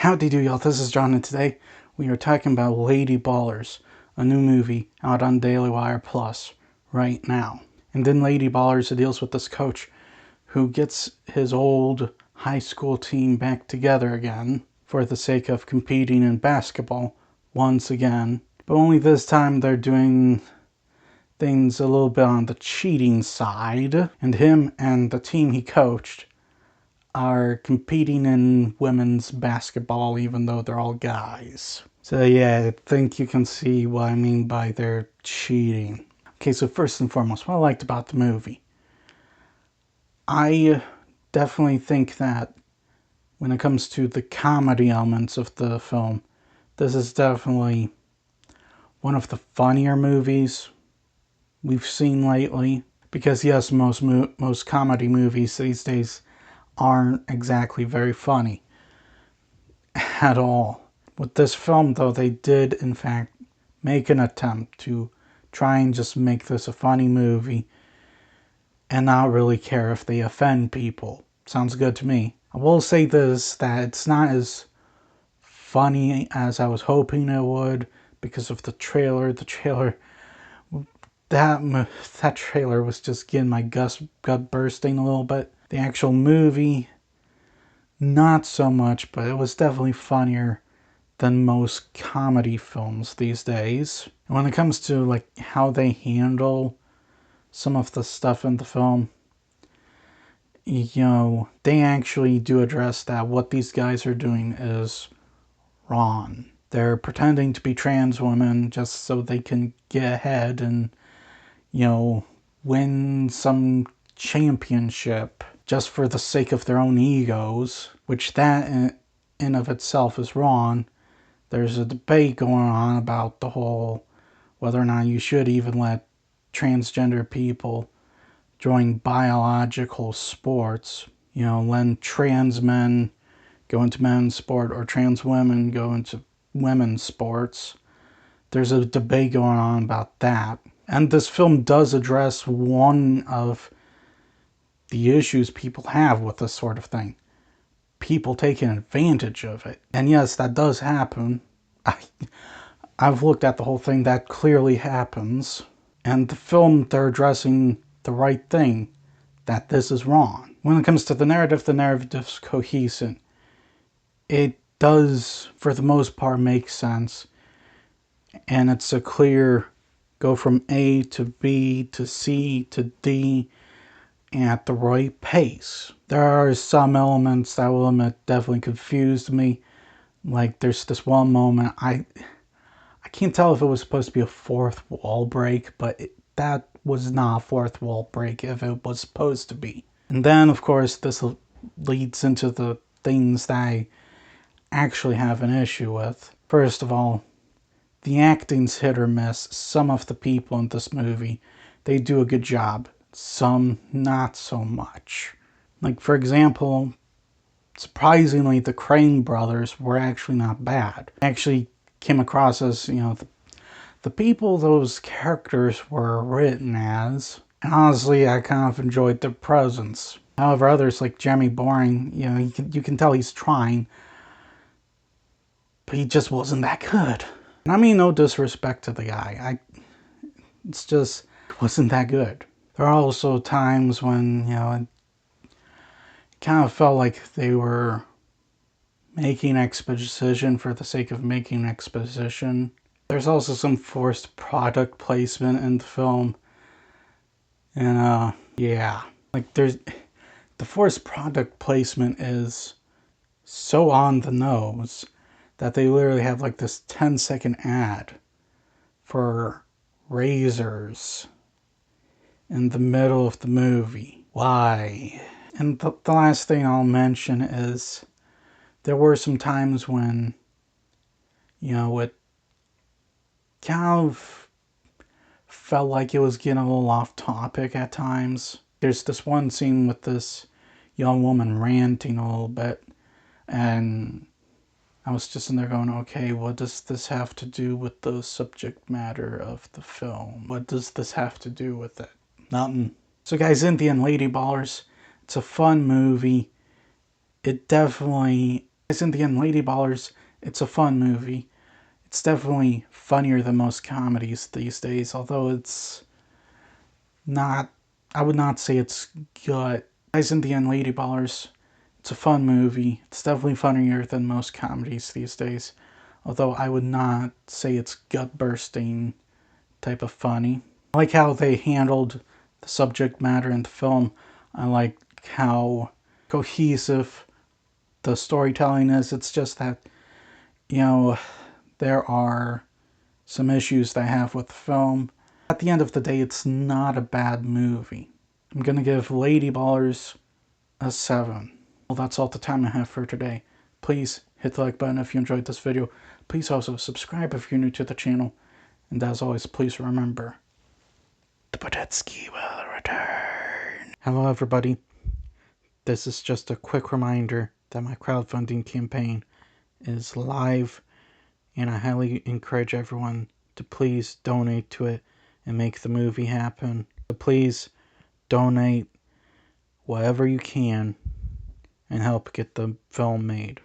Howdy do y'all, this is John and today we are talking about Lady Ballers, a new movie out on Daily Wire Plus right now. And in Lady Ballers it deals with this coach who gets his old high school team back together again for the sake of competing in basketball once again. But only this time they're doing things a little bit on the cheating side, and him and the team he coached are competing in women's basketball even though they're all guys. So yeah, I think you can see what I mean by their cheating. Okay, so first and foremost, what I liked about the movie. I definitely think that when it comes to the comedy elements of the film, this is definitely one of the funnier movies we've seen lately. Because yes, most comedy movies these days aren't exactly very funny at all. With this film, though, they did, in fact, make an attempt to try and just make this a funny movie and not really care if they offend people. Sounds good to me. I will say this, that it's not as funny as I was hoping it would because of the trailer. That trailer was just getting my gut bursting a little bit. The actual movie, not so much, but it was definitely funnier than most comedy films these days. And when it comes to like how they handle some of the stuff in the film, they actually do address that what these guys are doing is wrong. They're pretending to be trans women just so they can get ahead and, win some championship just for the sake of their own egos, which that in of itself is wrong. There's a debate going on about the whole whether or not you should even let transgender people join biological sports. Letting trans men go into men's sport or trans women go into women's sports. There's a debate going on about that. And this film does address one of the issues people have with this sort of thing. People taking advantage of it. And yes, that does happen. I've looked at the whole thing. That clearly happens. And the film, they're addressing the right thing, that this is wrong. When it comes to the narrative's cohesive. It does, for the most part, make sense. And it's a clear go from A to B to C to D at the right pace. There are some elements that will admit definitely confused me. Like there's this one moment, I can't tell if it was supposed to be a fourth wall break, but that was not a fourth wall break if it was supposed to be. And then, of course, this leads into the things that I actually have an issue with. First of all, the acting's hit or miss. Some of the people in this movie, they do a good job. Some, not so much. Like, for example, surprisingly, the Crane brothers were actually not bad. Actually came across as, the people those characters were written as. And honestly, I kind of enjoyed their presence. However, others like Jeremy Boring, you can tell he's trying, but he just wasn't that good. And I mean no disrespect to the guy. It's just, it wasn't that good. There are also times when, it kind of felt like they were making exposition for the sake of making exposition. There's also some forced product placement in the film. And, yeah. Like, the forced product placement is so on the nose that they literally have like this 10-second ad for razors in the middle of the movie. Why? And the last thing I'll mention is there were some times when, it kind of felt like it was getting a little off topic at times. There's this one scene with this young woman ranting a little bit, and I was just in there going, okay, what does this have to do with the subject matter of the film? What does this have to do with it? Nothing. So guys, in the end, Lady Ballers, it's a fun movie. It definitely Guys, in the end, Lady Ballers, it's a fun movie. It's definitely funnier than most comedies these days, although it's not, I would not say it's good. Guys, in the end, Lady Ballers, it's a fun movie. It's definitely funnier than most comedies these days, although I would not say it's gut-bursting type of funny. I like how they handled the subject matter in the film. I like how cohesive the storytelling is. It's just that, you know, there are some issues that I have with the film. At the end of the day, it's not a bad movie. I'm gonna give Lady Ballers a 7. Well, that's all the time I have for today. Please hit the like button if you enjoyed this video. Please also subscribe if you're new to the channel. And as always, please remember, the Potetsky will return. Hello everybody. This is just a quick reminder that my crowdfunding campaign is live, and I highly encourage everyone to please donate to it and make the movie happen. So please donate whatever you can and help get the film made.